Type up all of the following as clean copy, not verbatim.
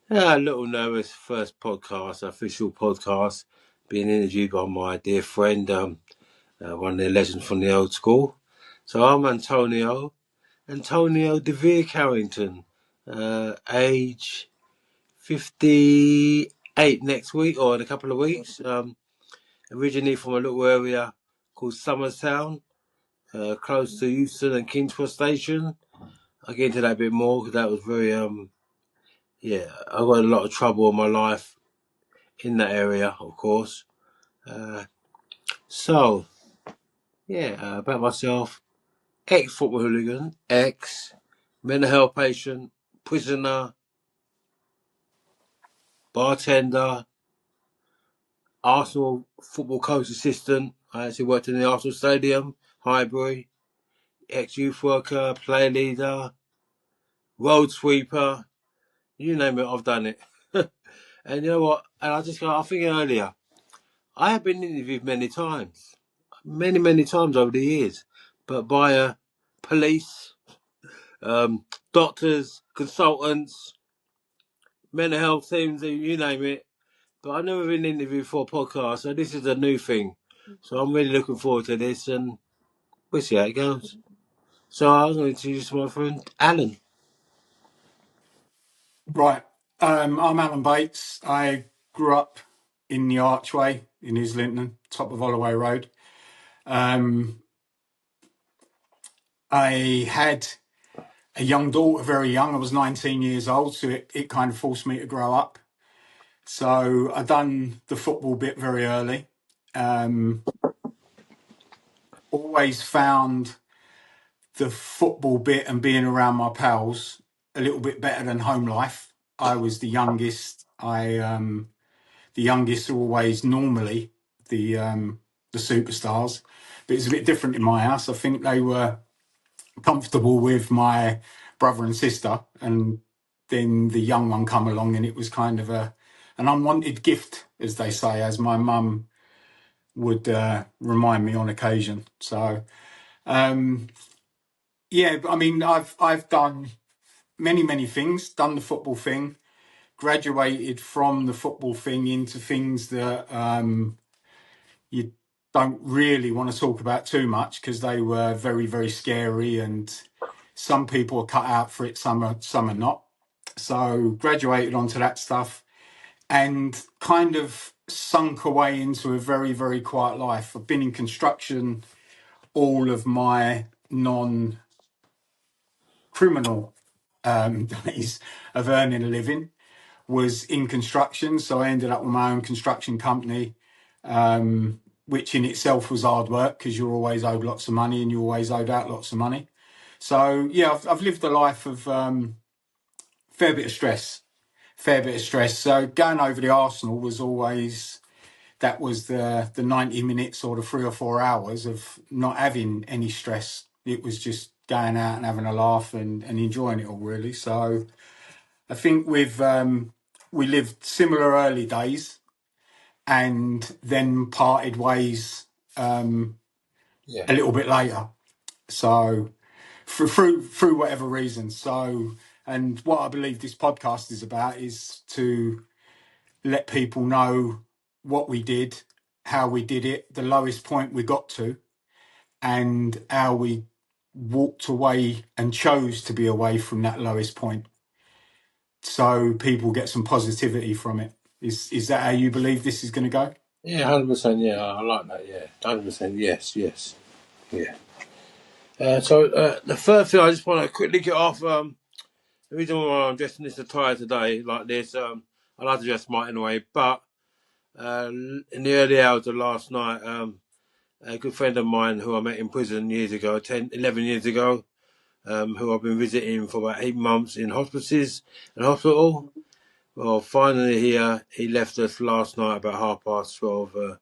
Yeah, a little nervous. First podcast, official podcast, being interviewed by my dear friend, one of the legends from the old school. So I'm Antonio DeVere Carrington, age 58 next week or in a couple of weeks. Originally from a little area called Somerstown, close to Euston and Kingsford Station. I'll get into that a bit more because that was very, yeah, I got a lot of trouble in my life in that area, of course. Uh, so, yeah, about myself, ex-football hooligan, mental health patient, prisoner, bartender, Arsenal football coach assistant. I actually worked in the Arsenal Stadium, Highbury, ex-youth worker, player leader, road sweeper, you name it, I've done it. And you know what? And I was thinking earlier, I have been interviewed many times over the years, but by police, doctors, consultants, mental health teams, you name it. But I've never been interviewed for a podcast, so this is a new thing. So I'm really looking forward to this, and we'll see how it goes. So I was going to introduce my friend Alan. Right. I'm Alan Bates. I grew up in the Archway in Islington, top of Holloway Road. I had a young daughter, very young. I was 19 years old, so it kind of forced me to grow up. So I done the football bit very early. Always found the football bit and being around my pals a little bit better than home life. I was the youngest. The youngest are always normally the superstars, but it's a bit different in my house. I think they were comfortable with my brother and sister, and then the young one come along, and it was kind of an unwanted gift, as they say, as my mum would remind me on occasion. So yeah, I mean, I've done many things. Done the football thing, graduated from the football thing into things that you don't really want to talk about too much because they were very scary, and some people are cut out for it, some are not. So graduated onto that stuff and kind of sunk away into a very quiet life. I've been in construction all of my non-criminal days of earning a living was in construction. So I ended up with my own construction company, which in itself was hard work because you're always owed lots of money and you always owed out lots of money. So yeah, I've lived a life of fair bit of stress. So going over the Arsenal was always, that was the 90 minutes or the 3 or 4 hours of not having any stress. It was just going out and having a laugh and enjoying it all, really. So I think we lived similar early days and then parted ways Yeah. a little bit later. So through whatever reason. So, and what I believe this podcast is about is to let people know what we did, how we did it, the lowest point we got to, and how we walked away and chose to be away from that lowest point. So people get some positivity from it. Is that how you believe this is going to go? Yeah, 100%. Yeah, I like that. Yeah, 100%. Yes. Yeah. So the first thing I just want to quickly get off. The reason why I'm dressing this attire today like this, I like to dress smart anyway. But in the early hours of last night, a good friend of mine who I met in prison years ago, 11 years ago, who I've been visiting for about 8 months in hospices and hospital. Well, finally he left us last night about 12:30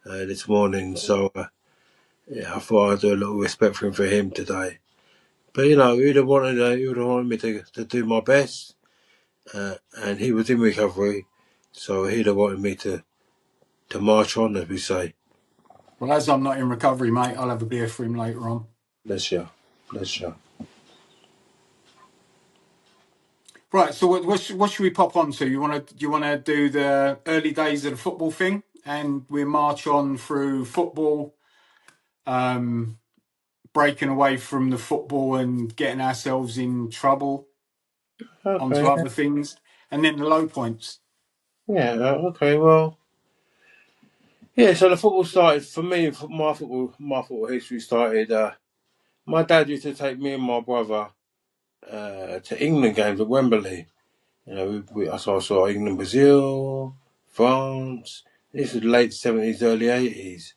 this morning. So yeah, I thought I'd do a little respect for him today. But you know, he would have wanted me to do my best, and he was in recovery, so he'd have wanted me to march on, as we say. Well, as I'm not in recovery, mate, I'll have a beer for him later on. Bless you. Right. So what should we pop on to? You wanna do the early days of the football thing, and we march on through football, breaking away from the football and getting ourselves in trouble onto Okay. other things, and then the low points. Yeah. Okay. Well. Yeah. So the football started for me. My football history started. My dad used to take me and my brother to England games at Wembley. You know, I saw England, Brazil, France. This was late '70s, early '80s,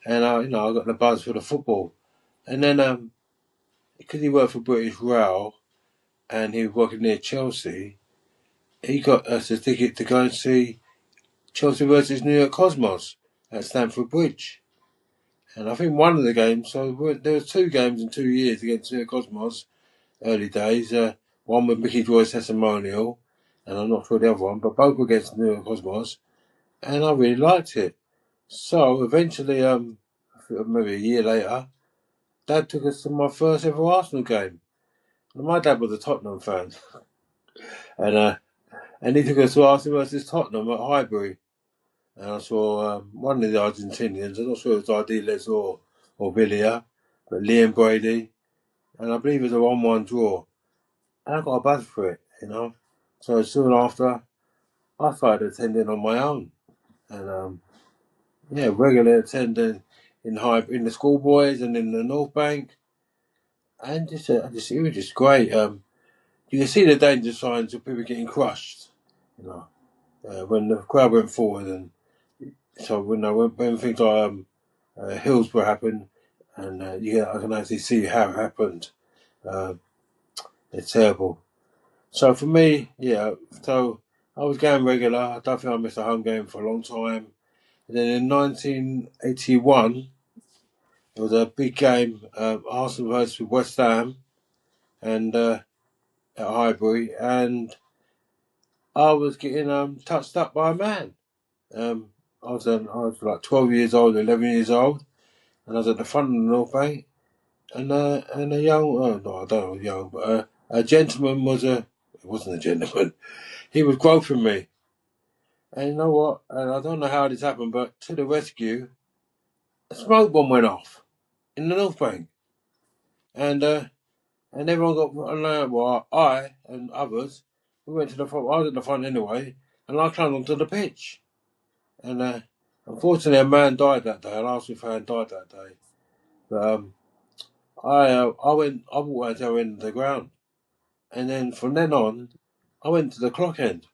and I got the buzz for the football. And then, because he worked for British Rail and he was working near Chelsea, he got us a ticket to go and see Chelsea versus New York Cosmos at Stamford Bridge. And I think one of the games, there was two games in 2 years against New York Cosmos, early days. One with Mickey Joyce testimonial, and I'm not sure the other one, but both were against New York Cosmos, and I really liked it. So eventually, maybe a year later, Dad took us to my first ever Arsenal game. And my dad was a Tottenham fan, and he took us to Arsenal versus Tottenham at Highbury. And I saw one of the Argentinians. I'm not sure it was Ardiles or Villia, but Liam Brady, and I believe it was a 1-1 draw. And I got a buzz for it, you know. So soon after, I started attending on my own, and regularly attending in the schoolboys and in the North Bank, and it was just great. You can see the danger signs of people getting crushed, you know, when the crowd went forward, and so when things like Hillsborough happened, and I can actually see how it happened. Uh, it's terrible. So for me, yeah, so I was going regular. I don't think I missed a home game for a long time. And then in 1981, it was a big game, Arsenal versus West Ham, and at Highbury, and I was getting touched up by a man. I was like 12 years old, 11 years old, and I was at the front of the North Bank, and a young, no, I don't know, young, but a gentleman it wasn't a gentleman, he was groping me. And you know what? And I don't know how this happened, but to the rescue, a smoke bomb went off in the North Bank, and everyone got alarmed. Well, I and others, we went to the front. I was at the front anyway, and I climbed onto the pitch. And unfortunately, a man died that day. An Arsenal fan died that day. But I walked out to the end of the ground, and then from then on, I went to the clock end,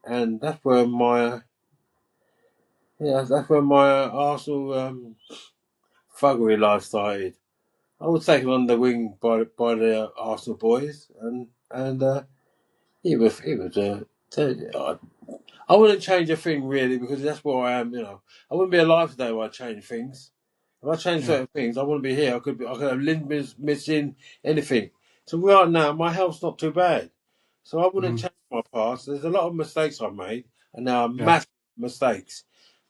and that's where my Arsenal thuggery life started. I was taken under the wing by the Arsenal boys, and it was. I wouldn't change a thing really because that's what I am. I wouldn't be alive today if I changed things. If I changed Yeah. certain things, I wouldn't be here. I could have limbs missing, anything. So right now, my health's not too bad. So I wouldn't Mm, change my past. There's a lot of mistakes I've made, and they are yeah. massive mistakes.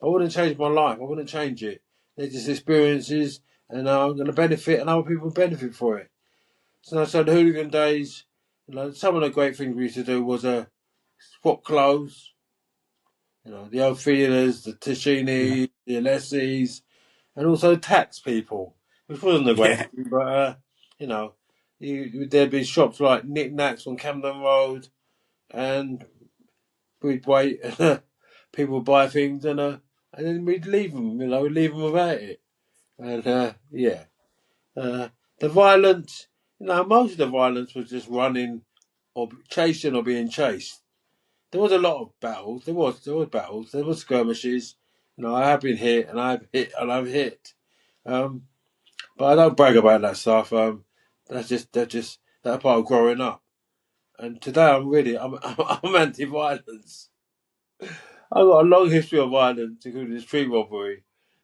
I wouldn't change my life. I wouldn't change it. They're just experiences, and I'm going to benefit, and other people benefit for it. So the hooligan days, some of the great things we used to do was swap clothes. The old feelers, the Yeah. Tishini, the Alessis, and also tax people, which wasn't a great Yeah. thing, but you know, there'd be shops like Knick Knacks on Camden Road, and we'd wait, people would buy things, and then we'd leave them, we'd leave them without it, and uh, the violence, most of the violence was just running or chasing or being chased. There was a lot of battles. There was battles. There was skirmishes. I have been hit, and I've hit, and I've hit. Um, but I don't brag about that stuff. That's part of growing up. And today I'm anti-violence. I've got a long history of violence, including street robbery.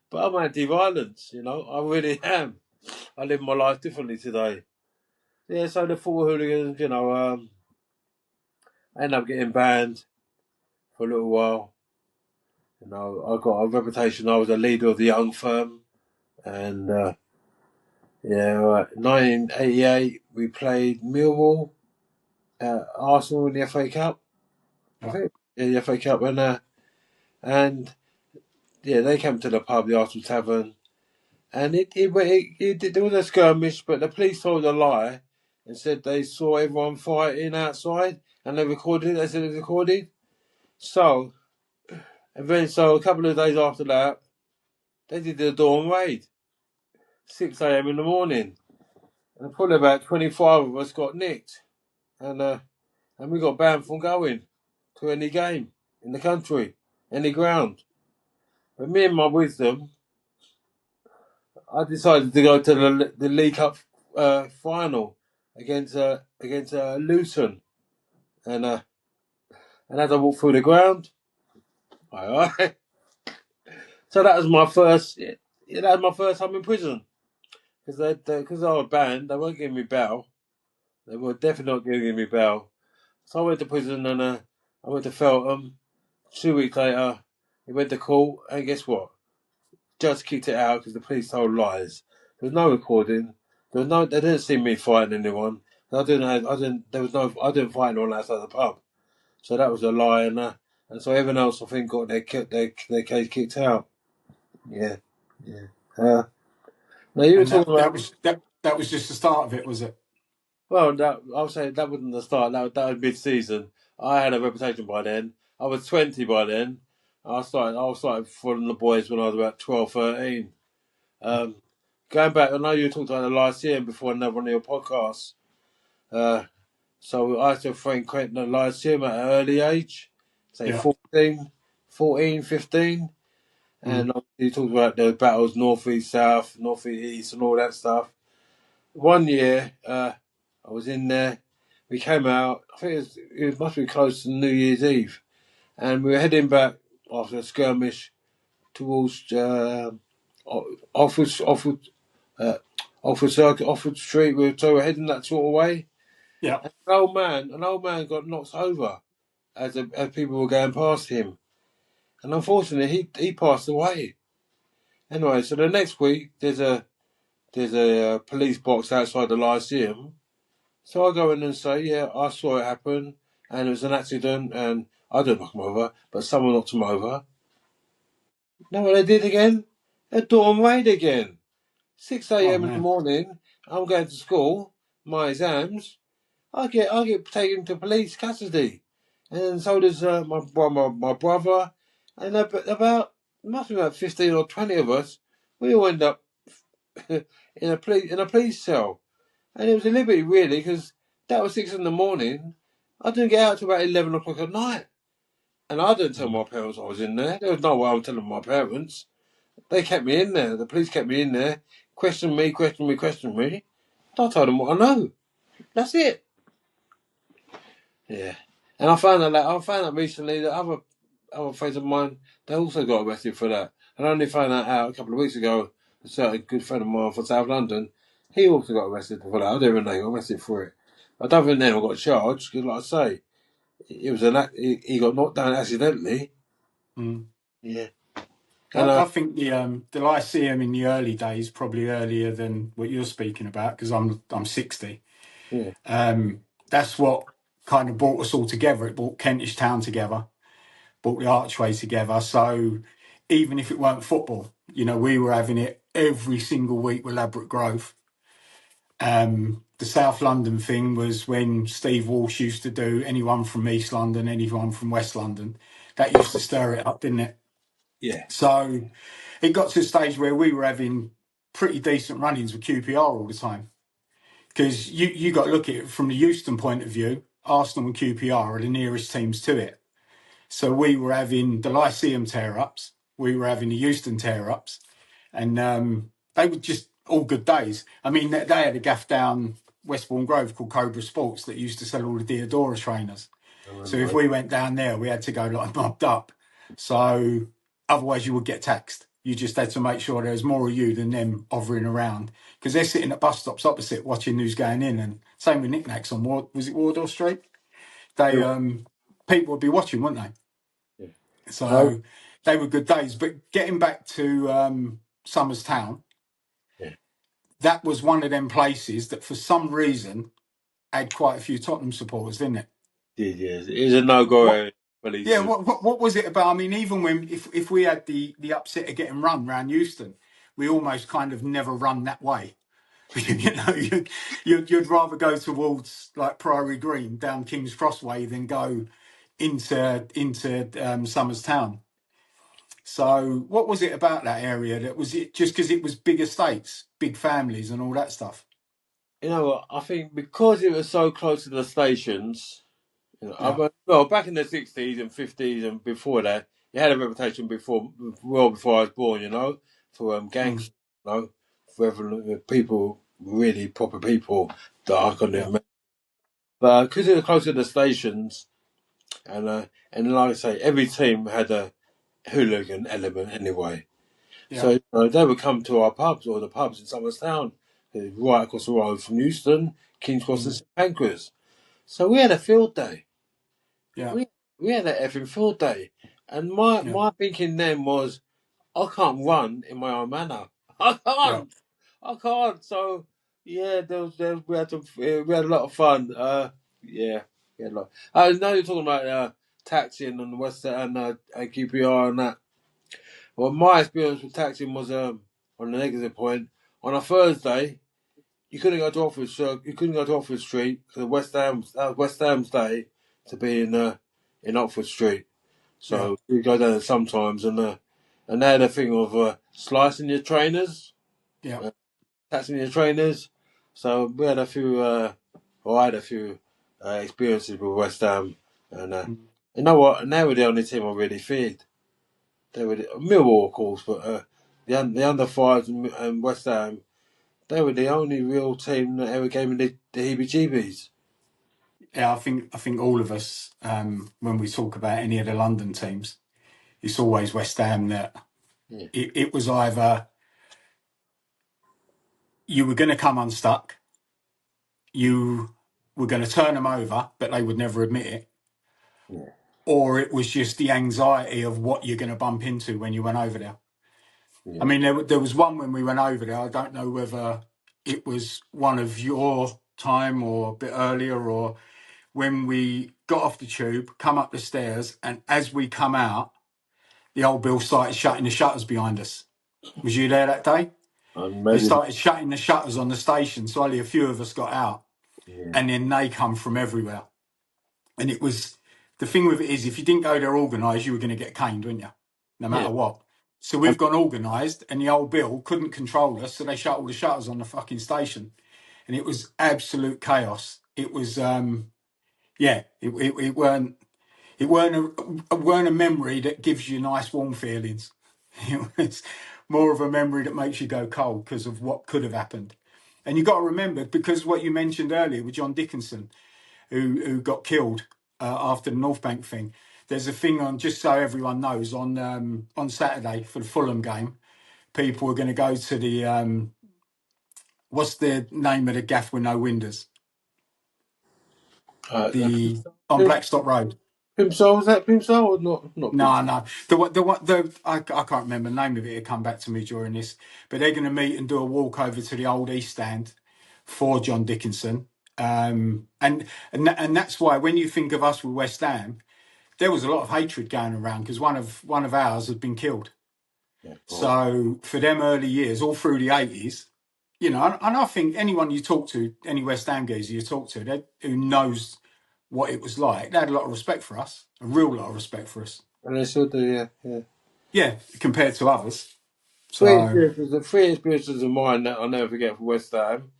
But I'm anti-violence. I really am. I live my life differently today. Yeah. So the football hooligans, I ended up getting banned for a little while. I got a reputation. I was a leader of the young firm, and 1988 we played Millwall, Arsenal in the FA Cup. I Yeah. think in the FA Cup, and yeah, they came to the pub, the Arsenal Tavern, and there was a skirmish, but the police told a lie and said they saw everyone fighting outside, and they recorded it. They said it was recorded. So, so a couple of days after that, they did the dawn raid, 6 a.m. in the morning, and probably about 25 of us got nicked, and we got banned from going to any game in the country, any ground. But me and my wisdom, I decided to go to the League Cup final against Luton, and uh, and as I walked through the ground, aye. So that was my first. Yeah, that was my first time in prison because I was banned. They weren't giving me bail. They were definitely not giving me bail. So I went to prison and I went to Feltham. 2 weeks later, he went to court, and guess what? Judge kicked it out because the police told lies. There was no recording. There was no. They didn't see me fighting anyone. I didn't. I didn't. There was no. I didn't fight anyone outside the pub. So that was a lie, and so everyone else I think got their case kicked out. Yeah, yeah. Now you were And talking about. that was just the start of it, was it? Well, I'll say that wasn't the start. That was mid-season. I had a reputation by then. I was 20 by then. I started following the boys when I was about 12, 13. Um, Going back, I know you talked about the Lyceum before another one of your podcasts. Uh, so I used to frequent the Lyceum at an early age, say Yeah. 14, 15. Mm. And you talked about the battles north, east, south, north, east, and all that stuff. One year, I was in there. We came out. I think it must be close to New Year's Eve, and we were heading back after a skirmish towards Oxford, uh, Oxford Circuit, Oxford Street. So we're heading that sort of way. Yeah. And an old man got knocked over as people were going past him, and unfortunately he passed away. Anyway, so the next week there's a police box outside the Lyceum. So I go in and say, yeah, I saw it happen, and it was an accident, and I didn't knock him over, but someone knocked him over. Know what they did again? A dawn raid again. 6 Oh a.m. in the man. morning, I'm going to school, my exams. I get taken to police custody, and so does my brother, and about must be about 15 or 20 of us. We all end up in a police cell. And it was a liberty, really, because that was 6 in the morning. I didn't get out till about 11 o'clock at night. And I didn't tell Mm. my parents I was in there. There was no way I was telling my parents. They kept me in there. The police kept me in there, questioned me, questioned me, questioned me. I told them what I know. That's it. Yeah. And I found out recently that other friends of mine, they also got arrested for that. And I only found that out a couple of weeks ago. A certain good friend of mine from South London, he also got arrested for that. I didn't even know he got arrested for it. I don't think anyone got charged because, like I say, it was he got knocked down accidentally. Mm. Yeah. And I think the Lyceum in the early days, probably earlier than what you're speaking about, because I'm 60. yeah, That's what kind of brought us all together. It brought Kentish Town together, brought the Archway together. So even if it weren't football, we were having it every single week with Ladbroke Grove. The South London thing was when Steve Walsh used to do anyone from East London, anyone from West London. That used to stir it up, didn't it? yeah, So it got to a stage where we were having pretty decent run-ins with QPR all the time. Because you got to look at it from the Euston point of view. Arsenal and QPR are the nearest teams to it. So we were having the Lyceum tear-ups, we were having the Euston tear-ups, and they were just all good days. I mean, they had a gaff down Westbourne Grove called Cobra Sports that used to sell all the Diodora trainers. I So if remember. we went down there, we had to go like mobbed up. So otherwise, you would get taxed. You just had to make sure there was more of you than them hovering around because they're sitting at bus stops opposite watching who's going in. And same with knickknacks on was it Wardour Street? They people would be watching, wouldn't they? Yeah. Oh, So they were good days. But getting back to Somers Town, yeah, that was one of them places that for some reason had quite a few Tottenham supporters, didn't it? Yes. It is a no-go What? area. Police. Yeah. What was it about? I mean, even when if we had the upset of getting run round Euston, we almost kind of never run that way. You know, you'd rather go towards like Priory Green down King's Cross way than go into Somers Town. So, what was it about that area? That was it just because it was big estates, big families, and all that stuff? You know what? I think because it was so close to the stations, Yeah. well, back in the 60s and 50s and before that, it had a reputation well before I was born, for Mm, gangsters, for people, really proper people that I couldn't yeah. remember. But because it was close to the stations, and like I say, every team had a hooligan element anyway. Yeah. So they would come to our pubs or the pubs in Somers Town, right across the road from Euston, King's Cross and Mm, St Pancras. So we had a field day. yeah. We had an effing field day. And my, Yeah. my thinking then was, I can't run in my own manner. I Yeah. can't. I can't. So yeah, we had a lot of fun. Yeah, we had a lot. I know you're talking about taxiing and West and QPR and that. Well, my experience with taxiing was on the negative point. On a Thursday, you couldn't go to Oxford. You couldn't go to Oxford Street because West Ham's day to be in Oxford Street. Yeah. So we go there sometimes, and they had a thing of slicing your trainers, Yeah. uh, taxing your trainers. So we had a few, or I had a few experiences with West Ham, and Mm. you know what? And they were the only team I really feared. They were Millwall, of course, but the under fives and West Ham. They were the only real team that ever gave me the heebie-jeebies. Yeah. I think all of us, when we talk about any of the London teams, it's always West Ham that Yeah, it was either you were going to come unstuck, you were going to turn them over, but they would never admit it, yeah, or it was just the anxiety of what you're going to bump into when you went over there. I yeah. mean, there was one when we went over there. I don't know whether it was one of your time or a bit earlier, or when we got off the tube, come up the stairs, and as we come out, the old Bill started shutting the shutters behind us. Was you there that day? They Maybe. started shutting the shutters on the station, so only a few of us got out, Yeah, and then they come from everywhere. And it was the thing with it is, if you didn't go there organised, you were going to get caned, weren't you? No yeah. matter what. So And we've gone organised, and the old Bill couldn't control us, so they shut all the shutters on the fucking station, and it was absolute chaos. It was, yeah, it weren't a memory that gives you nice warm feelings. It was more of a memory that makes you go cold because of what could have happened. And you got to remember, because what you mentioned earlier with John Dickinson, who got killed after the North Bank thing. There's a thing on, just so everyone knows, on Saturday for the Fulham game. People are going to go to the what's the name of the gaff with no windows? the The on Pim, Blackstock Road. Pimsol, was that Pimsol or not? Not No, Pimsol. no. I can't remember the name of it. It come back to me during this, but they're going to meet and do a walk over to the old East Stand for John Dickinson. And that's why when you think of us with West Ham, there was a lot of hatred going around because one of ours had been killed. Yeah, of course. So for them early years, all through the 80s, and I think anyone you talk to, any West Ham geezer you talk to, who knows what it was like, they had a lot of respect for us, a real lot of respect for us. And they still do, yeah, yeah. Yeah, compared to others. So The three experiences of mine that I'll never forget from West Ham.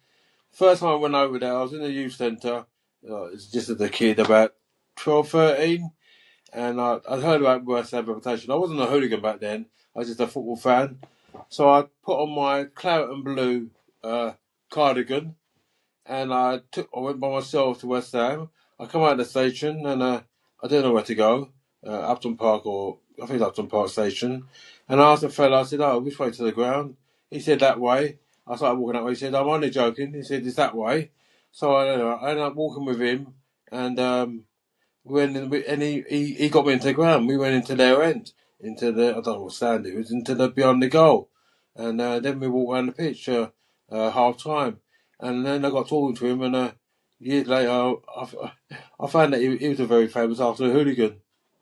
First time I went over there, I was in the youth centre. It's just as a kid, about 12, 13. And I'd heard about West Ham reputation. I wasn't a hooligan back then. I was just a football fan. So I put on my claret and blue cardigan, and I went by myself to West Ham. I come out of the station, and I didn't know where to go, Upton Park, or I think it's Upton Park Station. And I asked the fella, I said, "Oh, which way to the ground?" He said, "That way." I started walking that way. He said, "I'm only joking." He said, "It's that way." So I ended up walking with him, and and he got me into the ground. We went into their end, into the, I don't know what stand it was, into the beyond the goal, and then we walked around the pitch half time, and then I got talking to him, and years later, I found that he was a very famous Arsenal hooligan,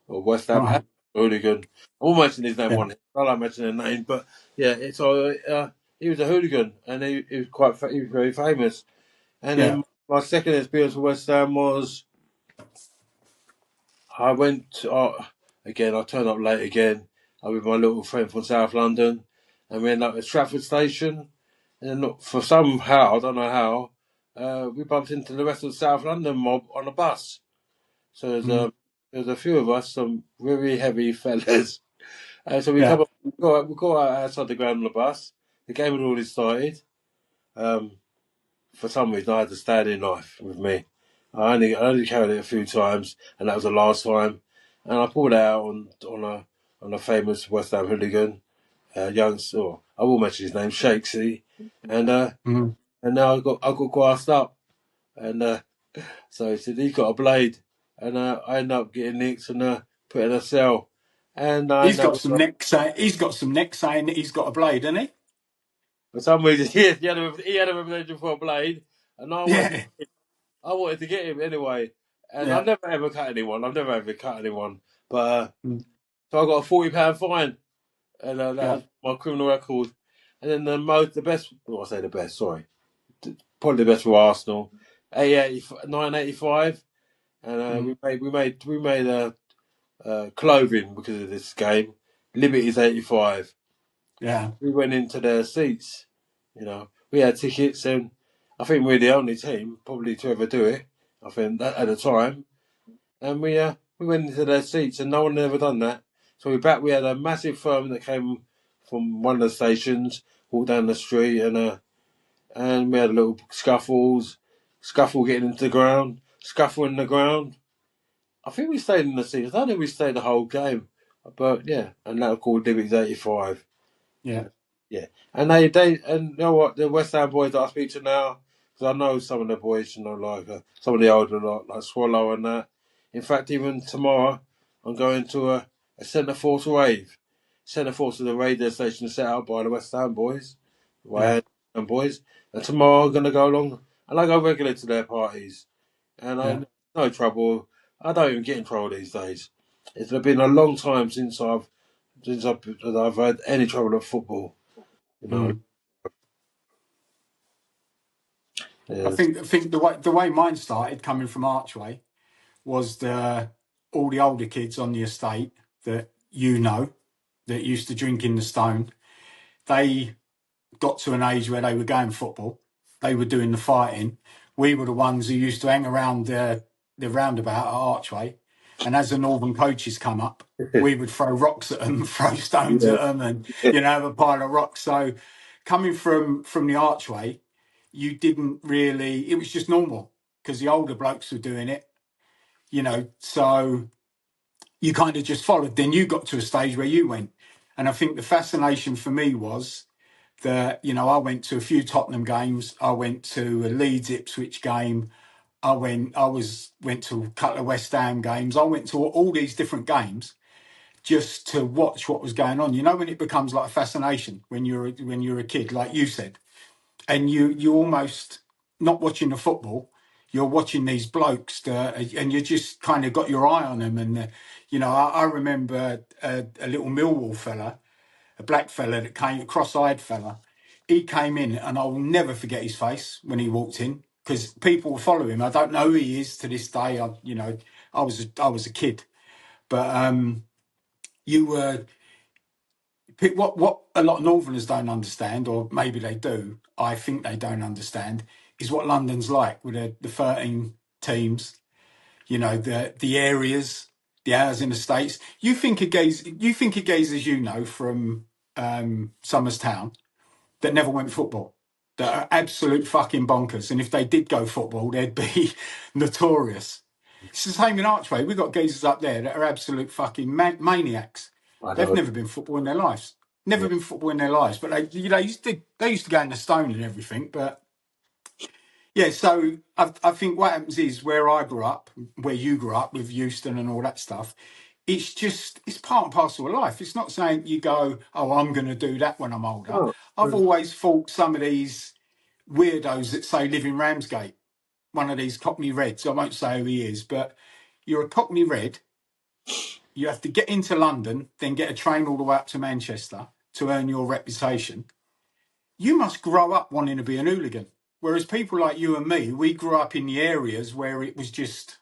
or West Ham Right. hooligan. I won't mention his name Yeah. on it. I don't mention the name, but yeah, he was a hooligan, and he was he was very famous. And Yeah. then my second experience with West Ham was I went again. I turned up late again. I was with my little friend from South London, and we ended up at Stratford Station. And then for somehow, I don't know how, we bumped into the rest of the South London mob on a bus. So Mm. there's a few of us, some very heavy fellas. So we Yeah. come up, we go out outside the ground on the bus. The game had already started. Um, for some reason, I had the standing knife with me. I only carried it a few times, and that was the last time. And I pulled it out on a famous West Ham hooligan, youngster. I will mention his name, Shakesy, and Mm. and now I got grassed up, and so he said he's got a blade, and I ended up getting nicked and put in a cell, and I He's ended got up some neck saying that he's got a blade, hasn't for some reason he had a reputation for a blade, and he? Yeah. I wanted to get him anyway, and I Yeah. never ever cut anyone. I've never ever cut anyone, but Mm. so I got a £40 fine, and that Yeah. was my criminal record. And then the best, well, I say the best, sorry, probably the best for Arsenal, 985, and Mm. we made clothing because of this game. Liberty's 85. Yeah. We went into their seats, you know. We had tickets, and I think we're the only team probably to ever do it. I think that at the time, and we went into their seats, and no one had ever done that. So we had a massive firm that came from one of the stations, walked down the street, and we had little scuffle getting into the ground, scuffle in the ground. I think we stayed in the seats. I don't think we stayed the whole game, but yeah, and that was called Liberty's 85. Yeah. Yeah, and and you know what, the West Ham boys that I speak to now, because I know some of the boys, you know, like some of the older lot, like Swallow and that. In fact, even tomorrow, I'm going to a centre force rave. Centre force is a radio station set out by the West Ham boys, Yeah. by Ham boys. And tomorrow I'm going to go along, and I go regular to their parties, and Yeah. I no trouble. I don't even get in trouble these days. It's been a long time since I've had any trouble at football. You know, Mm. I yes. think the way mine started coming from Archway was all the older kids on the estate that that used to drink in the Stone. They got to an age where they were going football. They were doing the fighting. We were the ones who used to hang around the roundabout at Archway. And as the Northern coaches come up, we would throw rocks at them, throw stones Yeah. at them, and have a pile of rocks. So coming from the Archway, you didn't really. It was just normal because the older blokes were doing it. So you kind of just followed. Then you got to a stage where you went, and I think the fascination for me was that I went to a few Tottenham games. I went to a Leeds Ipswich game. I went to a couple of West Ham games. I went to all these different games just to watch what was going on. When it becomes like a fascination when you're a kid, like you said, and you almost not watching the football. You're watching these blokes, and you just kind of got your eye on them. And I remember a little Millwall fella, a black fella that came, a cross-eyed fella. He came in, and I will never forget his face when he walked in because people will follow him. I don't know who he is to this day. I was a kid, but you were what a lot of Northerners don't understand, or maybe they do. I think they don't understand is what London's like with the 13 teams. The areas, the housing estates. You think of guys as from Somers Town that never went football, that are absolute fucking bonkers. And if they did go football, they'd be notorious. It's the same in Archway. We've got geezers up there that are absolute fucking maniacs. I They've know. never been football in their lives. Never Yeah. been football in their lives. But they used to go in the Stone and everything. But yeah, so I think what happens is where I grew up, where you grew up with Euston and all that stuff, it's part and parcel of life. It's not saying you go, oh, I'm going to do that when I'm older. Oh, I've always thought some of these weirdos that say live in Ramsgate, one of these Cockney Reds. I won't say who he is, but you're a Cockney Red. You have to get into London, then get a train all the way up to Manchester to earn your reputation. You must grow up wanting to be an hooligan. Whereas people like you and me, we grew up in the areas where it was just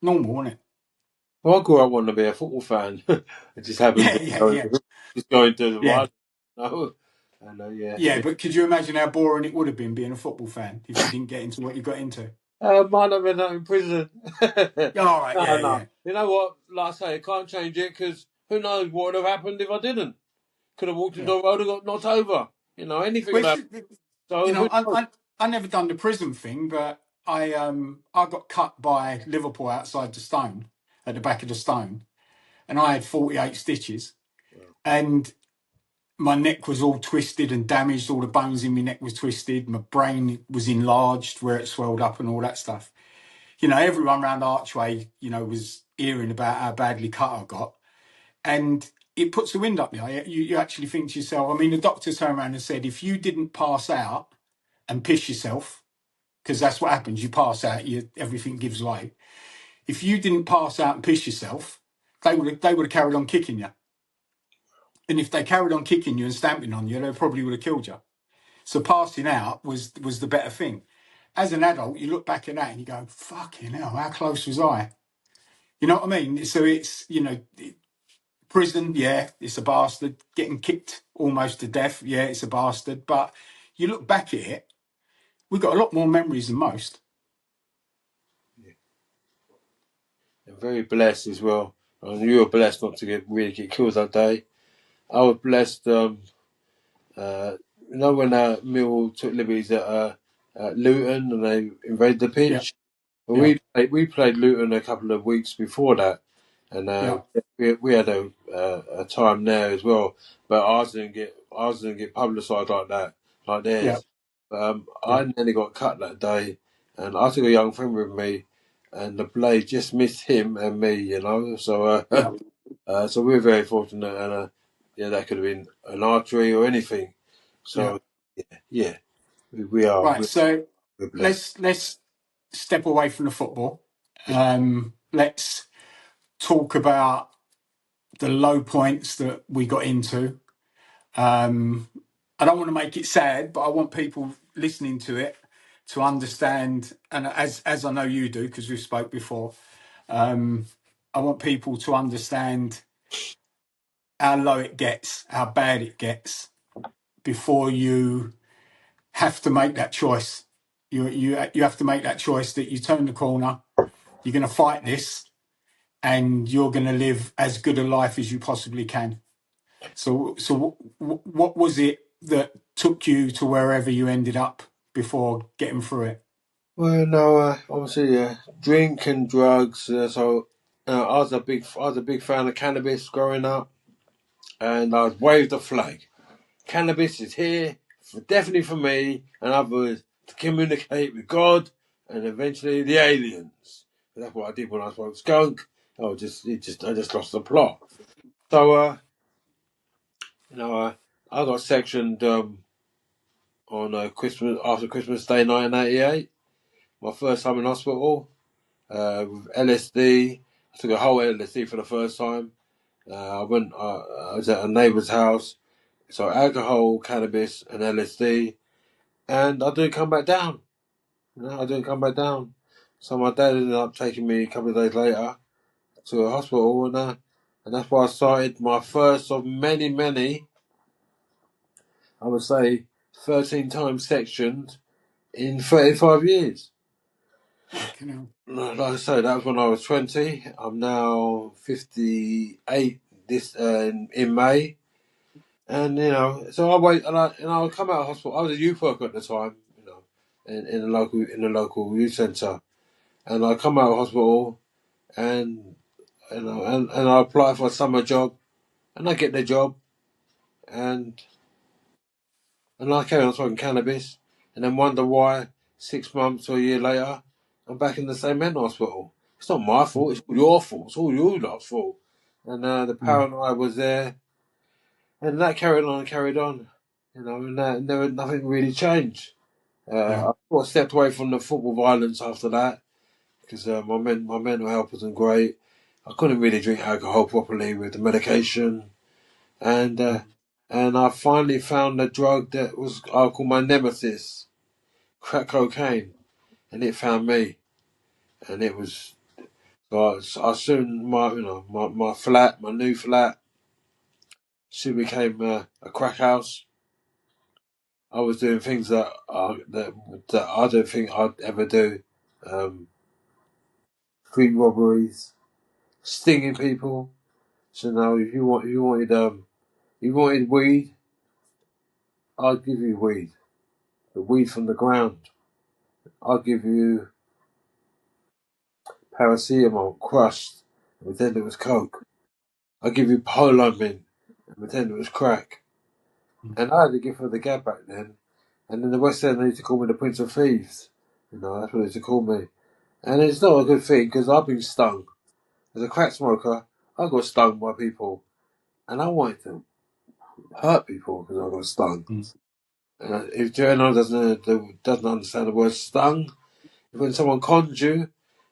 normal, wasn't it? Well, I grew up wanting to be a football fan. It just happened Yeah, to yeah, go yeah, into, just going to the yeah, right. No, and yeah, yeah. yeah. But could you imagine how boring it would have been being a football fan if you didn't get into what you got into? Might have been out in prison. Yeah, all right, No, yeah, no. yeah, You know what? Like I say, I can't change it because who knows what would have happened if I didn't. Could have walked into yeah. the road and got knocked over. Anything Well, could happen. So who knows? I never done the prison thing, but I got cut by Liverpool outside the Stone at the back of the Stone, and I had 48 stitches, and my neck was all twisted and damaged. All the bones in my neck was twisted. My brain was enlarged where it swelled up and all that stuff. Everyone around Archway, was hearing about how badly cut I got, and it puts the wind up there. You actually think to yourself. I mean, the doctor turned around and said, if you didn't pass out and piss yourself, because that's what happens. You pass out, everything gives way. If you didn't pass out and piss yourself, they would have carried on kicking you. And if they carried on kicking you and stamping on you, they probably would have killed you. So passing out was the better thing. As an adult, you look back at that and you go, "Fucking hell, how close was I?" You know what I mean? So it's prison, yeah, it's a bastard. Getting kicked almost to death, yeah, it's a bastard. But you look back at it, we've got a lot more memories than most. I'm very blessed as well. And you were blessed not to really get killed that day. I was blessed. Uh, when Mill took liberties at Luton and they invaded the Yeah, pitch. Well, yeah, we played Luton a couple of weeks before that, and yeah, we had a time there as well. But ours didn't get publicised like that, like yeah, theirs. But yeah, I nearly got cut that day, and I took a young friend with me, and the blade just missed him and me. So yeah, so we were very fortunate, and yeah, that could have been an artery or anything. yeah. So yeah, we are Right. So we're blessed. let's step away from the football. Let's talk about the low points that we got into. I don't want to make it sad, but I want people listening to it to understand, and as I know you do, because we've spoke before, I want people to understand how low it gets, how bad it gets, before you have to make that choice. You have to make that choice that you turn the corner, you're going to fight this, and you're going to live as good a life as you possibly can. So what was it that took you to wherever you ended up before getting through it? Well, no, obviously, drink and drugs. So, I was a big fan of cannabis growing up, and I waved the flag. Cannabis is here, definitely for me and others to communicate with God and eventually the aliens. That's what I did when I smoked skunk. I just lost the plot. So, I got sectioned on Christmas after Christmas Day, 1988. My first time in hospital. With LSD. I took a whole LSD for the first time. I was at a neighbour's house. So alcohol, cannabis, and LSD, and I didn't come back down. I didn't come back down. So my dad ended up taking me a couple of days later to a hospital, and that's where I started my first of many, many. I would say 13 times sectioned in 35 years. Fucking hell. Like I say, that was when I was 20. I'm now 58 this in May. And so I wait, and I would come out of hospital. I was a youth worker at the time, in a local youth centre, and I come out of hospital, and and I apply for a summer job, and I get the job, and I carry on smoking cannabis, and then wonder why 6 months or a year later I'm back in the same mental hospital. It's not my fault. It's all your fault. It's all you lot's fault. And the Mm. paranoia was there, and that carried on and carried on, and nothing really changed. Yeah. I sort of stepped away from the football violence after that because my mental health wasn't great. I couldn't really drink alcohol properly with the medication, and uh, Mm. and I finally found a drug that was I call my nemesis, crack cocaine, and it found me, and it was. So I soon my flat, my new flat, soon became a crack house. I was doing things that I don't think I'd ever do. Um, Street robberies, stinging people. So now, if you wanted weed, I'd give you weed, the weed from the ground. I'll give you paracetamol crushed and pretend it was coke. I'll give you polo mint and pretend it was crack. Mm. And I had to give her the gab back then. And in the West End, they used to call me the Prince of Thieves. That's what they used to call me. And it's not a good thing because I've been stung. As a crack smoker, I got stung by people. And I wanted to hurt people because I got stung. Mm. If anyone doesn't understand the word stung, when someone cons you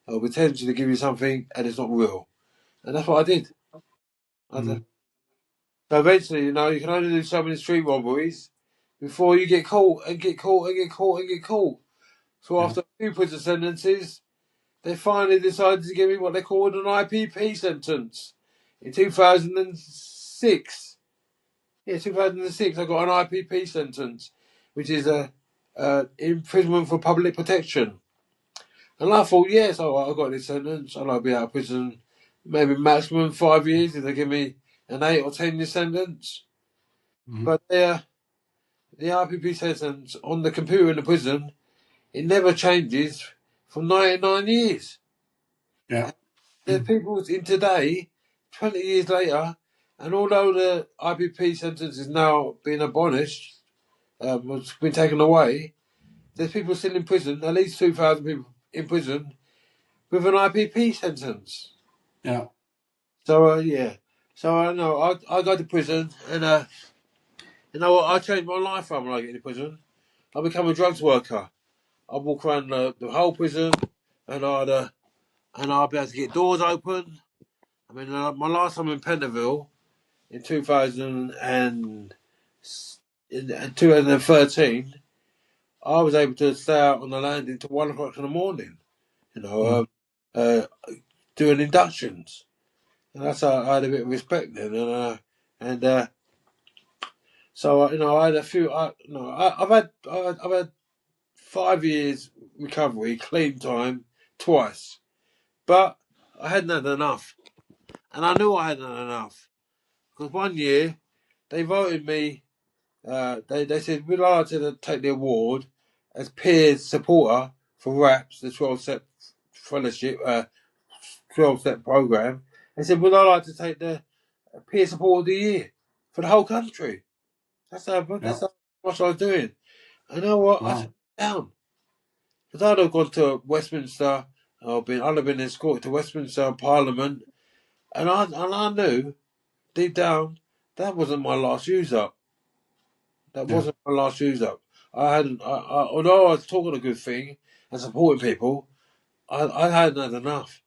or pretends to give you something and it's not real. And that's what I did. Mm. So eventually, you can only do so many street robberies before you get caught and get caught and get caught and get caught. So Yeah. after a few prison sentences, they finally decided to give me what they called an IPP sentence. In 2006, 2006, I got an IPP sentence, which is a imprisonment for public protection. And I thought, yes, I got this sentence, and I'll be out of prison maybe maximum 5 years if they give me an 8 or 10 year sentence. Mm. But the IPP sentence on the computer in the prison, it never changes for 99 years. Yeah. There's people in today, 20 years later, and although the IPP sentence is now being abolished, it's been taken away, there's people still in prison, at least 2,000 people in prison, with an IPP sentence. Yeah. So, yeah. So, I know, I go to prison, and you know what, I changed my life when I get into prison. I become a drugs worker. I walk around the whole prison, and I'll be able to get doors open. I mean, my last time in Pentonville in 2000 and in 2013, I was able to stay out on the landing till 1 o'clock in the morning. You know, Mm. doing inductions, and that's how I had a bit of respect then, and so I had a few. I've had 5 years recovery, clean time twice, but I hadn't had enough, and I knew I hadn't had enough because one year they voted me. They said we'd like to take the award as peer supporter for RAPS, the 12-step fellowship, 12-step program. They said we'd like to take the peer support of the year for the whole country. Yeah. That's how much I was doing. And you know what? I turned Wow. it down because I'd have gone to Westminster. I'd have been escorted to Westminster Parliament, and I knew deep down that wasn't my last use up. That Yeah. wasn't my last use up. I hadn't. Although I was talking a good thing and supporting people, I hadn't had enough.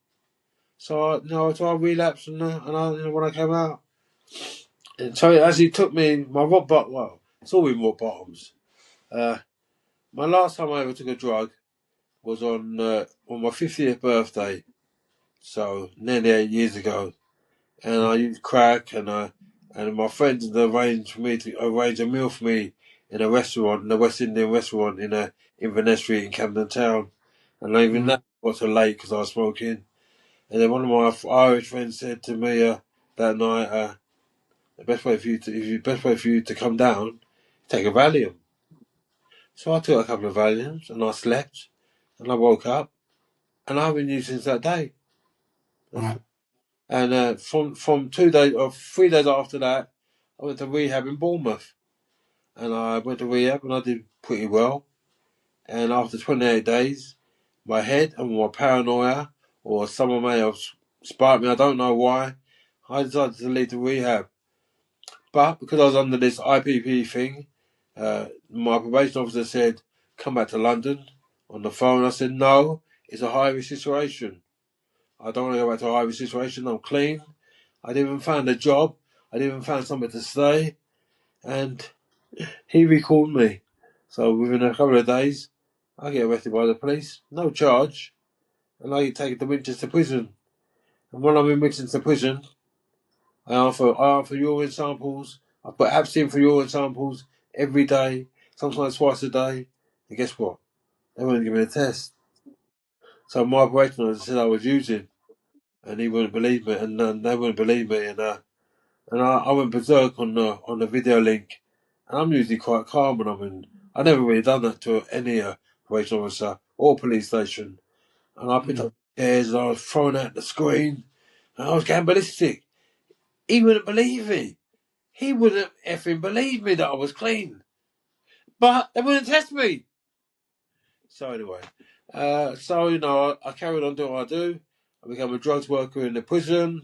So I relapsed, when I came out, and so it actually took me my rock bottom. Well, it's all been rock bottoms. Uh, my last time I ever took a drug was on my 50th birthday, so nearly 8 years ago, and I used crack, and my friends had arranged for me to arrange a meal for me in a restaurant, in a West Indian restaurant in Inverness Street in Camden Town, and even Mm. that got so late because I was smoking. And then one of my Irish friends said to me that night, the best way for you to come down, take a Valium. So I took a couple of Valiums and I slept, and I woke up, and I've been using since that day. Right. And from 2 days or 3 days after that, I went to rehab in Bournemouth, and I went to rehab and I did pretty well. And after 28 days, my head and my paranoia, or someone may have sparked me, I don't know why, I decided to leave the rehab. But because I was under this IPP thing, my probation officer said, come back to London. On the phone, I said, no, it's a high-risk situation. I don't want to go back to a high-risk situation. I'm clean. I didn't even find a job. I didn't even find somewhere to stay. And he recalled me. So within a couple of days, I get arrested by the police. No charge. And I get taken to Winchester prison. And when I'm in Winchester prison, I ask for urine samples. I put absinthe for urine samples every day, sometimes twice a day. And guess what? They wouldn't give me a test. So my operating officer said I was using, and he wouldn't believe me, and they wouldn't believe me, and I went berserk on the video link, and I'm usually quite calm when I'm in. I never really done that to any operation officer or police station, and I picked up chairs and I was throwing at the screen, and I was getting ballistic. He wouldn't believe me. He wouldn't effing believe me that I was clean, but they wouldn't test me. So anyway, I carried on doing what I do. I became a drugs worker in the prison.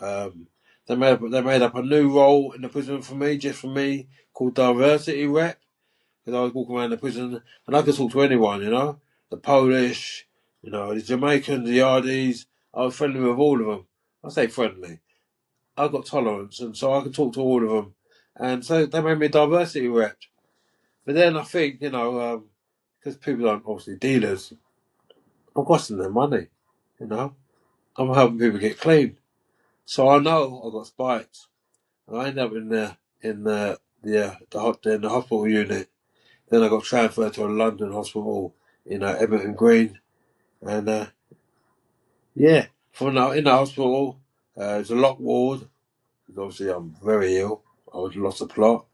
They made up a new role in the prison for me, just for me, called diversity rep. Because I was walking around the prison and I could talk to anyone, the Polish, the Jamaicans, the Yardies. I was friendly with all of them. I say friendly. I've got tolerance, and so I could talk to all of them. And so they made me a diversity rep. But then I think, because people aren't obviously dealers, I'm costing them money, I'm helping people get clean. So I know I got spiked. And I ended up in the hospital unit. Then I got transferred to a London hospital in Edmonton Green. And in the hospital, it was a locked ward. Because obviously I'm very ill. I was lost of plot.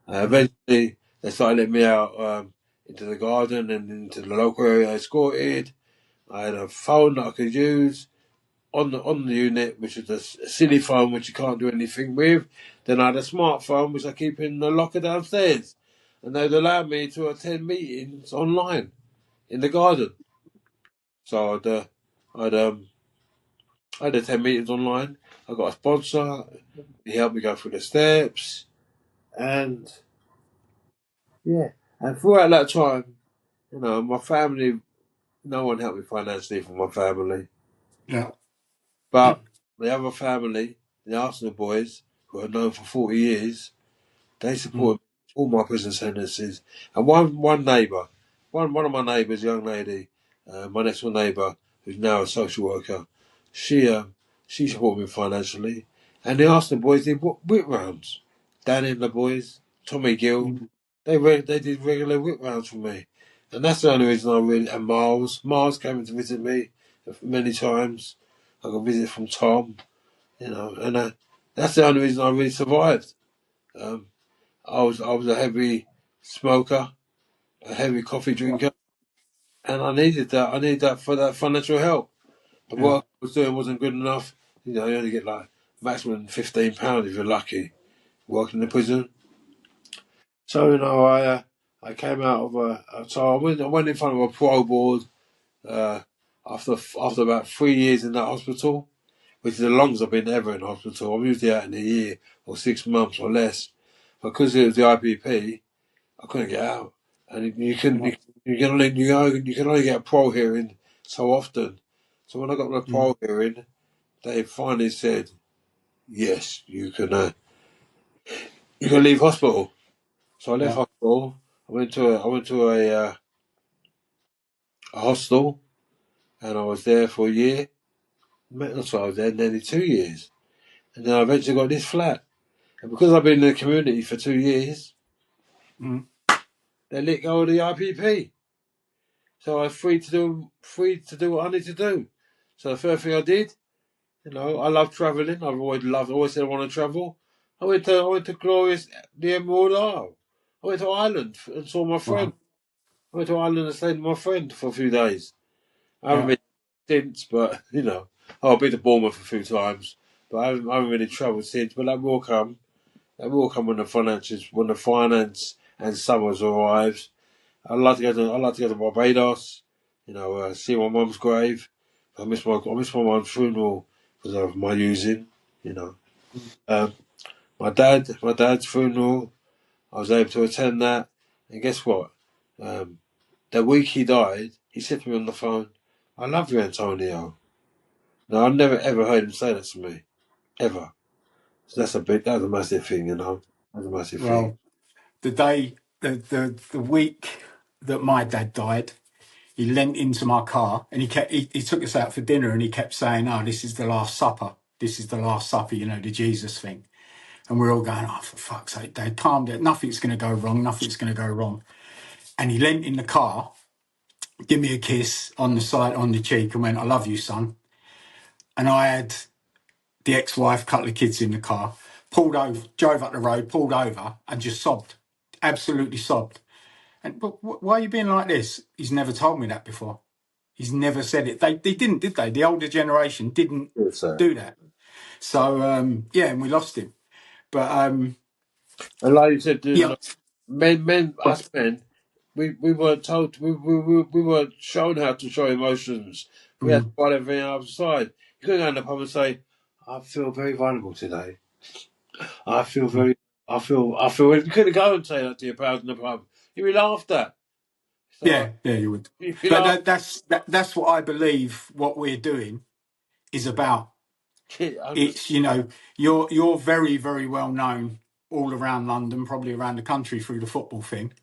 Eventually, they started letting me out into the garden and into the local area escorted. I had a phone that I could use on the unit, which is a silly phone which you can't do anything with. Then I had a smartphone which I keep in the locker downstairs, and they'd allow me to attend meetings online in the garden. So I'd attend meetings online. I got a sponsor. He helped me go through the steps, and yeah. And throughout that time, my family, no one helped me financially from my family. Yeah. But the other family, the Arsenal boys, who I've known for 40 years, they supported all my prison sentences. And one neighbour, one of my neighbours, young lady, my next door neighbour, who's now a social worker, she supported me financially. And the Arsenal boys did whip rounds. Dan and the boys, Tommy Gill, they did regular whip rounds for me. And that's the only reason and Miles came in to visit me many times. I got a visit from Tom, and that's the only reason I really survived. Um, I was a heavy smoker, a heavy coffee drinker, and I needed that. I needed that for that financial help. The Yeah. work I was doing wasn't good enough. You only get like maximum £15 if you're lucky working in the prison. So I came out of so I went in front of a parole board uh, after about 3 years in that hospital, which is the longest I've been ever in hospital. I'm usually out in a year or 6 months or less. Because it was the IPP, I couldn't get out, and you can only get a parole hearing so often. So when I got the parole hearing, they finally said, yes, you can leave hospital. So I left Yeah. hospital. I went to a hostel, and I was there for a year. That's why I was there nearly 2 years, and then I eventually got this flat. And because I've been in the community for 2 years, they let go of the IPP. So I was free to do what I need to do. So the first thing I did, I love travelling. Always said I want to travel. I went to glorious the Emerald Isle. I went to Ireland and saw my friend. Wow. I went to Ireland and stayed with my friend for a few days. I haven't Yeah. been since, but I've been to Bournemouth a few times, but I haven't really travelled since. But that will come. That will come when the finance and summers arrives. I'd like to go to Barbados, see my mum's grave. I miss my mum's funeral because of my using, you know. Um, my dad's funeral, I was able to attend that, and guess what? the week he died, he said to me on the phone, "I love you, Antonio." No, I've never ever heard him say that to me, ever. So that was a massive thing, you know. That's a massive thing. Well, the week that my dad died, he leant into my car and he took us out for dinner and he kept saying, "Oh, this is the Last Supper. This is the Last Supper, you know, the Jesus thing." And we're all going, "Oh, for fuck's sake, Dad, calm down. Nothing's going to go wrong. Nothing's going to go wrong." And he leant in the car, give me a kiss on the side, on the cheek, and went, "I love you, son." And I had the ex-wife, couple of kids in the car, pulled over, drove up the road, pulled over, and just sobbed, absolutely sobbed. And but why are you being like this? He's never told me that before. He's never said it. They didn't, did they? The older generation didn't So, do that. So yeah, and we lost him. But and like you said, you yeah, know, us men, we weren't told, we weren't shown how to show emotions. We had to mm, find everything outside. You couldn't go in the pub and say, "I feel very vulnerable today. I feel mm, very, I feel." You couldn't go and say that to your pals in the pub. You'd be laughed at. So yeah, you would. you'd be But laughed. that's what I believe. What we're doing is about. It's, you know, you're very, very well known all around London, probably around the country through the football thing.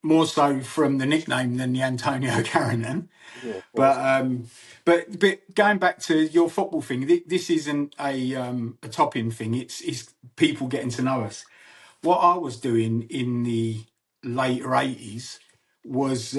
More so from the nickname than the Antonio Carrington. Yeah, of But course. but going back to your football thing, this isn't a topping thing. It's people getting to know us. What I was doing in the later 80s was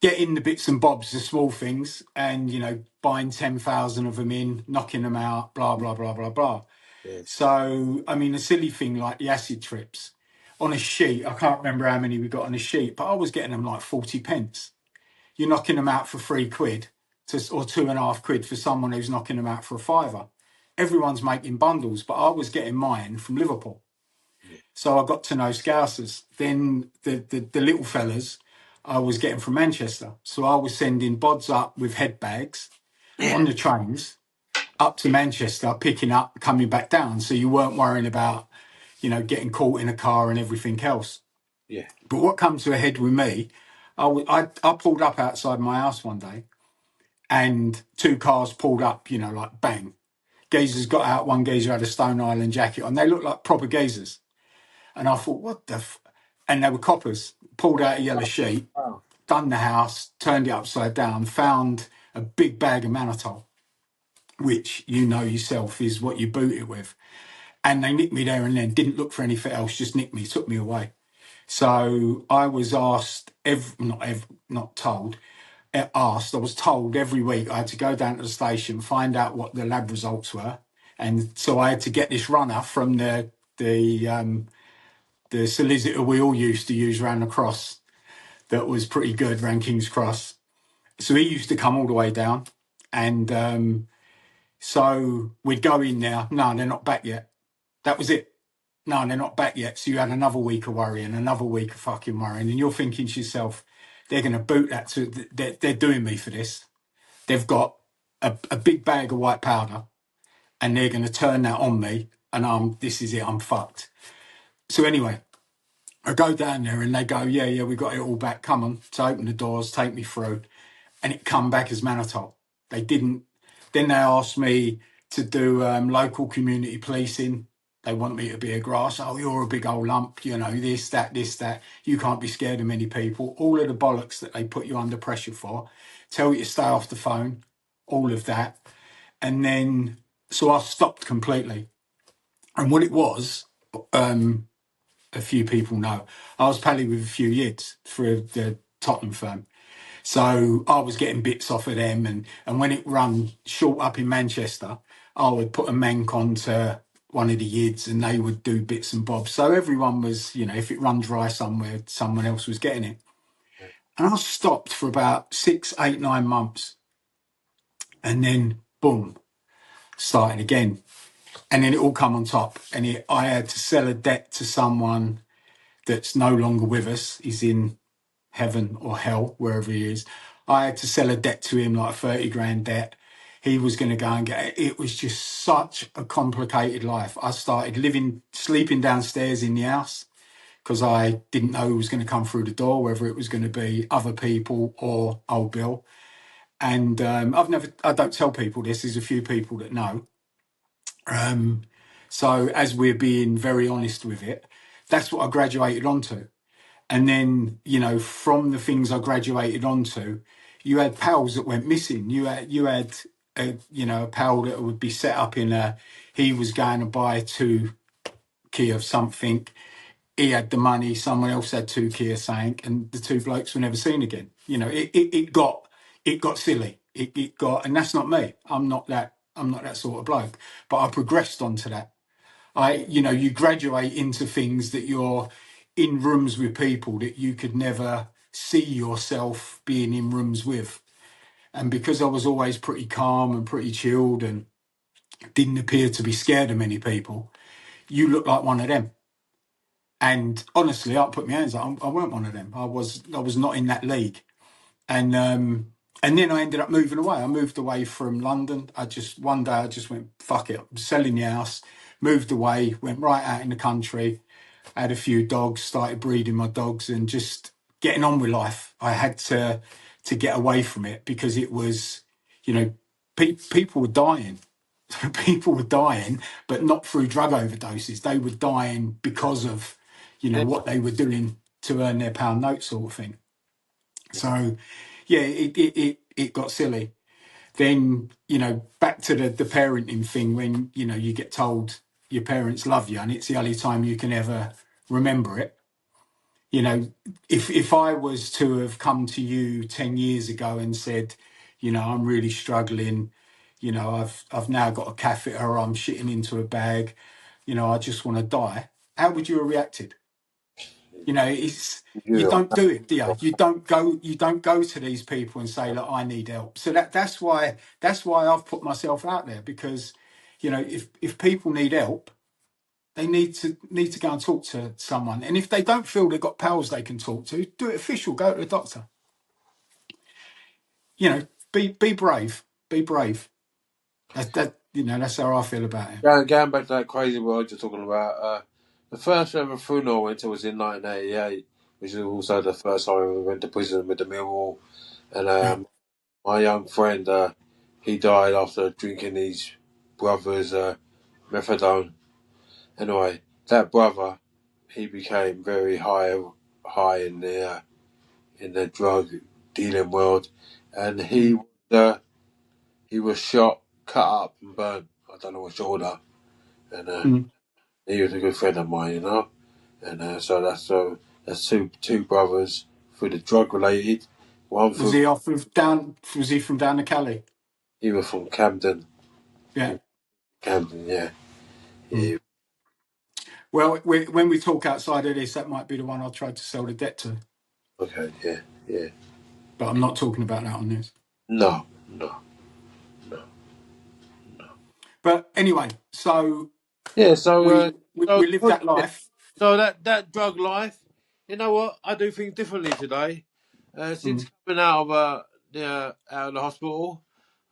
getting the bits and bobs, the small things, and, you know, buying 10,000 of them in, knocking them out, blah blah blah blah blah. Yes. So I mean, a silly thing like the acid trips on a sheet. I can't remember how many we got on a sheet, but I was getting them like 40 pence. You're knocking them out for £3 or 2.5 quid for someone who's knocking them out for a fiver. Everyone's making bundles, but I was getting mine from Liverpool. Yeah. So I got to know Scousers. Then the little fellas I was getting from Manchester. So I was sending bods up with head bags on Yeah. the trains up to Manchester, picking up, coming back down. So you weren't worrying about, you know, getting caught in a car and everything else. Yeah. But what comes to a head with me, I pulled up outside my house one day and two cars pulled up, you know, like bang. Geezers got out, one geezer had a Stone Island jacket on. They looked like proper geezers. And I thought, what the and they were coppers. Pulled out a yellow sheet, Wow. done the house, turned it upside down, found a big bag of mannitol, which you know yourself is what you boot it with. And they nicked me there and then, didn't look for anything else, just nicked me, took me away. So I was asked, not told, asked, I was told every week I had to go down to the station, find out what the lab results were. And so I had to get this runner from the solicitor we all used to use round the cross that was pretty good, round King's Cross. So he used to come all the way down. And so we'd go in there. No, they're not back yet. That was it. No, they're not back yet. So you had another week of worrying, another week of fucking worrying. And you're thinking to yourself, they're going to boot that to, they're doing me for this. They've got a big bag of white powder and they're going to turn that on me. And this is it, I'm fucked. So anyway, I go down there and they go, yeah, we got it all back. Come on, to open the doors, take me through. And it come back as mannitol. They didn't. Then they asked me to do local community policing. They want me to be a grass. Oh, you're a big old lump, you know, this, that, this, that. You can't be scared of many people. All of the bollocks that they put you under pressure for. Tell you to stay off the phone. All of that. And then, so I stopped completely. And what it was, a few people know, I was pally with a few yids for the Tottenham firm. So I was getting bits off of them, and when it run short up in Manchester, I would put a mank onto one of the yids, and they would do bits and bobs. So everyone was, you know, if it run dry somewhere, someone else was getting it. And I stopped for about 6, 8, 9 months, and then boom, started again. And then it all come on top, and I had to sell a debt to someone that's no longer with us. He's in heaven or hell, wherever he is. I had to sell a debt to him, like a 30 grand debt. He was going to go and get it. It was just such a complicated life. I started sleeping downstairs in the house because I didn't know who was going to come through the door, whether it was going to be other people or old Bill. And I don't tell people this. There's a few people that know. So as we're being very honest with it, that's what I graduated onto. And then, from the things I graduated onto, you had pals that went missing. You had a pal that would be set up he was going to buy 2 key of something. He had the money, someone else had 2 key of something, and the two blokes were never seen again. It got silly. It got, and that's not me. I'm not that sort of bloke. But I progressed onto that. You graduate into things that you're in rooms with people that you could never see yourself being in rooms with. And because I was always pretty calm and pretty chilled and didn't appear to be scared of many people, you look like one of them. And honestly, I'll put my hands up. I weren't one of them. I was not in that league. And then I ended up moving away. I moved away from London. One day I just went, fuck it, I'm selling the house, moved away, went right out in the country, had a few dogs, started breeding my dogs and just getting on with life. I had to get away from it because it was, people were dying. People were dying, but not through drug overdoses. They were dying because of, Yeah. what they were doing to earn their pound note sort of thing. So, yeah, it got silly. Then, back to the parenting thing when, you get told your parents love you and it's the only time you can ever remember it. If I was to have come to you 10 years ago and said, I'm really struggling, I've now got a catheter, I'm shitting into a bag, I just want to die, how would you have reacted? You Yeah. don't do it, do you? You don't go to these people and say, look, I need help. So that's why I've put myself out there, because if people need help, they need to go and talk to someone. And if they don't feel they've got pals they can talk to, do it official, go to the doctor. Be brave. Be brave. That's how I feel about it. Going back to that crazy world you're talking about, the first ever funeral I went to was in 1988, which is also the first time I ever went to prison with the Millwall. And Yeah. my young friend, he died after drinking his brother's methadone. Anyway, that brother, he became very high in the drug dealing world, and Mm, he was shot, cut up, and burnt. I don't know which order, and mm. he was a good friend of mine. And that's two brothers through the drug related. One Was through he off of down? Was he from down the Cali? he was from Camden, Yeah. Camden, yeah. Mm. He, Well, when we talk outside of this, that might be the one I tried to sell the debt to, okay, yeah, yeah. but I'm not talking about that on this. No, no, no. But anyway, so Yeah, we live that life. so that drug life. You know what? I do things differently today. Since Mm. coming out of the hospital,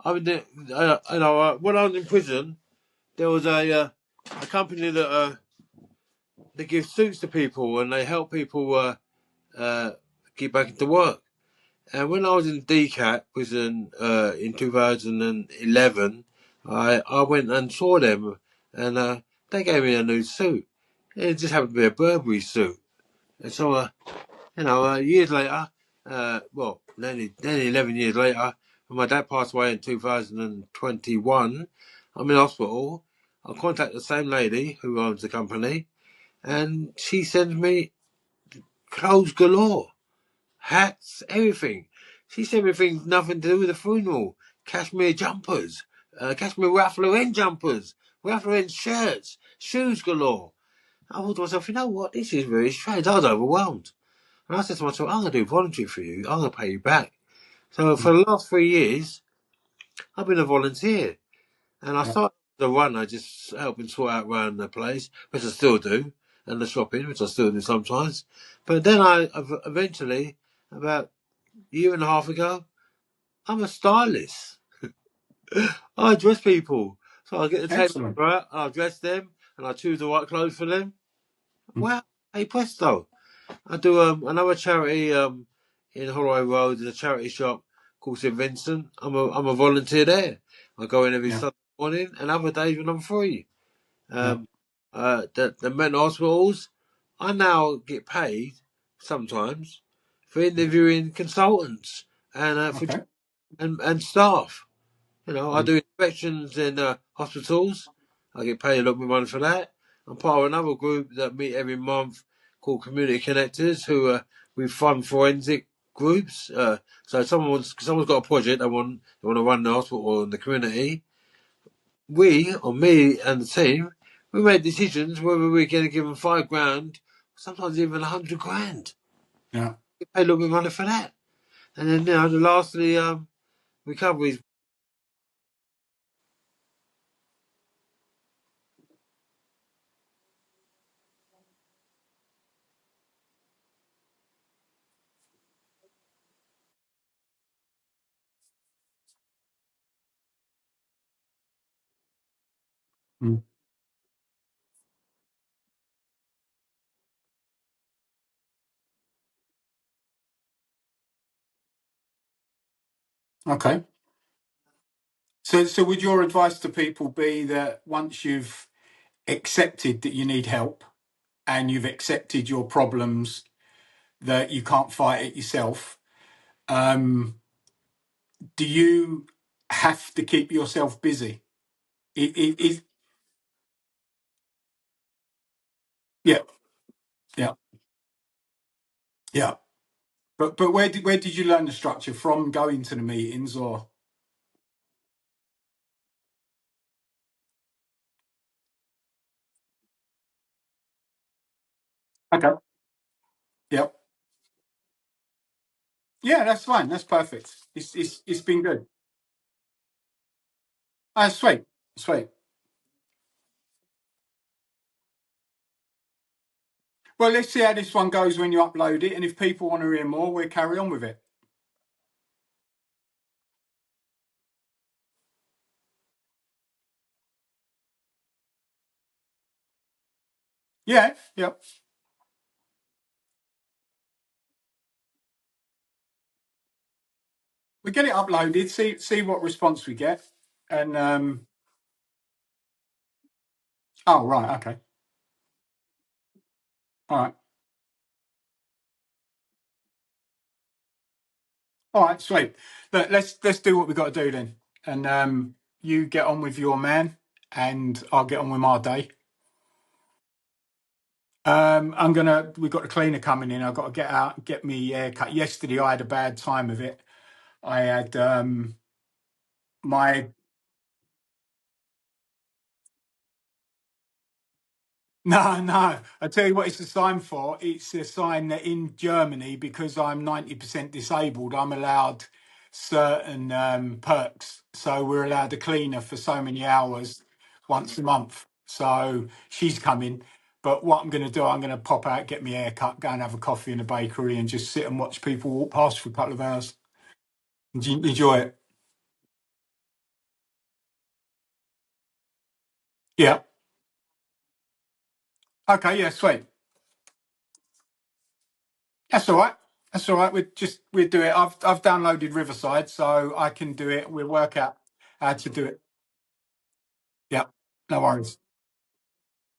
I've been when I was in prison, there was a company that they give suits to people and they help people get back into work. And when I was in DCAT prison in 2011, I went and saw them, and they gave me a new suit. It just happened to be a Burberry suit. And so, years later, nearly 11 years later, when my dad passed away in 2021, I'm in hospital. I contact the same lady who owns the company, and she sends me clothes galore, hats, everything. She sent me things nothing to do with the funeral. Cashmere jumpers, cashmere Ralph Lauren jumpers, Ralph Lauren shirts, shoes galore. I thought to myself, you know what, this is very strange. I was overwhelmed. And I said to myself, I'm going to do voluntary for you. I'm going to pay you back. So for Mm. the last 3 years, I've been a volunteer. And I Yeah. started the run, I just helping sort out around the place, which I still do, and the shopping, which I still do sometimes. But then eventually, about a year and a half ago, I'm a stylist. I dress people. So I get the tape Excellent. right, I dress them, and I choose the right clothes for them. Mm. Wow. Hey, presto! I do another charity in Holloway Road. There's a charity shop called St Vincent. I'm a volunteer there. I go in every Yeah, Sunday morning, and other days when I'm free. yeah. Um, the mental hospitals, I now get paid sometimes for interviewing consultants and Okay. and staff. I Mm. do inspections in hospitals. I get paid a lot of money for that. I'm part of another group that meet every month called Community Connectors, who we fund forensic groups. So someone's got a project they want to run the hospital or in the community. We, or me and the team, we make decisions whether we're going to give them £5 sometimes even 100 grand. Yeah. We pay a little bit of money for that. And then, the lastly, recoveries. Mm. Okay. So would your advice to people be that once you've accepted that you need help and you've accepted your problems, that you can't fight it yourself, um, do you have to keep yourself busy? It, yeah, yeah, yeah. But where did you learn the structure from? Going to the meetings or? Okay. Yeah. Yeah, that's fine. That's perfect. It's been good. Sweet, sweet. Well, let's see how this one goes when you upload it, and if people want to hear more, we'll carry on with it. Yeah, yeah. We get it uploaded. See what response we get, and oh right, okay, all right, all right, sweet. Let's do what we got to do then, and you get on with your man, and I'll get on with my day. We've got a cleaner coming in. I've got to get out and get me hair cut. Yesterday, I had a bad time of it. I had my no, no. I tell you what, it's a sign for. It's a sign that in Germany, because I'm 90% disabled, I'm allowed certain perks. So we're allowed a cleaner for so many hours once a month. So she's coming. But what I'm going to do, I'm going to pop out, get my hair cut, go and have a coffee in a bakery, and just sit and watch people walk past for a couple of hours. Enjoy it. Yeah. Okay. Yeah. Sweet. That's all right. That's all right. We'll do it. I've downloaded Riverside, so I can do it. We'll work out how to do it. Yeah. No worries.